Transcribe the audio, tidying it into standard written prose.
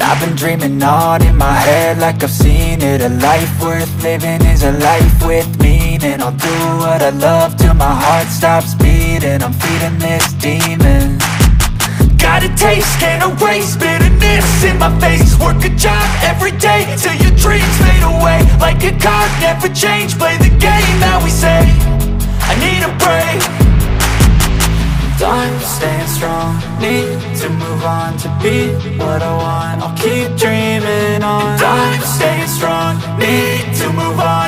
I've been dreaming on in my head like I've seen it. A life worth living is a life with meaning. I'll do what I love till my heart stops beating. I'm feeding this demon. Got a taste, can't erase bitterness in my face. Work a job every day till your dreams fade away. Like a card, never change, play the game that we say. I need a break. I'm staying strong, need to move on to be what I want. I'll keep dreaming on. I'm staying strong, need to move on